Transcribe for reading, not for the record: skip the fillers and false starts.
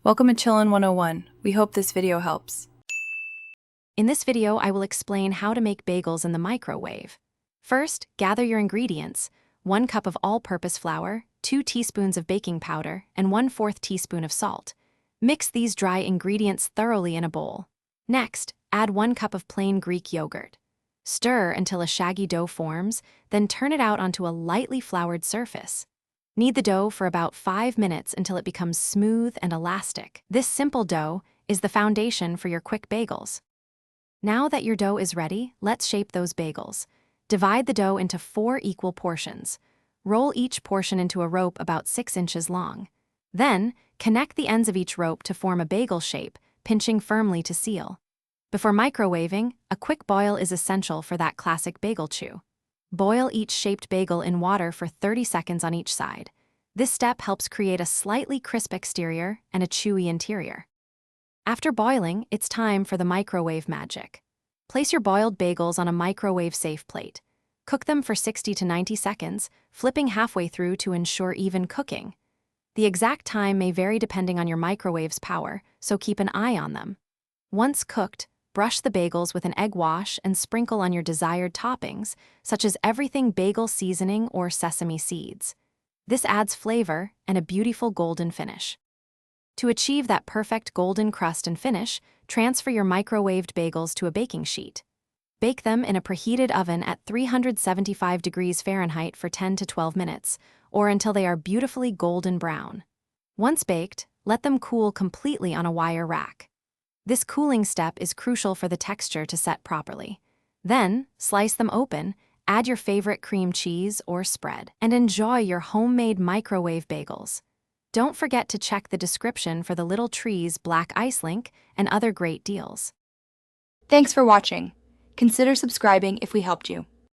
Welcome to Chillin' 101. We hope this video helps. In this video, I will explain how to make bagels in the microwave. First, gather your ingredients: 1 cup of all-purpose flour, 2 teaspoons of baking powder, and 1/4 teaspoon of salt. Mix these dry ingredients thoroughly in a bowl. Next, add 1 cup of plain Greek yogurt. Stir until a shaggy dough forms, then turn it out onto a lightly floured surface. Knead the dough for about 5 minutes until it becomes smooth and elastic. This simple dough is the foundation for your quick bagels. Now that your dough is ready, let's shape those bagels. Divide the dough into 4 equal portions. Roll each portion into a rope about 6 inches long. Then, connect the ends of each rope to form a bagel shape, pinching firmly to seal. Before microwaving, a quick boil is essential for that classic bagel chew. Boil each shaped bagel in water for 30 seconds on each side. This step helps create a slightly crisp exterior and a chewy interior. After boiling, it's time for the microwave magic. Place your boiled bagels on a microwave-safe plate. Cook them for 60 to 90 seconds, flipping halfway through to ensure even cooking. The exact time may vary depending on your microwave's power, so keep an eye on them. Once cooked, brush the bagels with an egg wash and sprinkle on your desired toppings, such as everything bagel seasoning or sesame seeds. This adds flavor and a beautiful golden finish. To achieve that perfect golden crust and finish, transfer your microwaved bagels to a baking sheet. Bake them in a preheated oven at 375 degrees Fahrenheit for 10 to 12 minutes, or until they are beautifully golden brown. Once baked, let them cool completely on a wire rack. This cooling step is crucial for the texture to set properly. Then, slice them open, add your favorite cream cheese or spread, and enjoy your homemade microwave bagels. Don't forget to check the description for the Little Trees Black Ice link and other great deals. Thanks for watching. Consider subscribing if we helped you.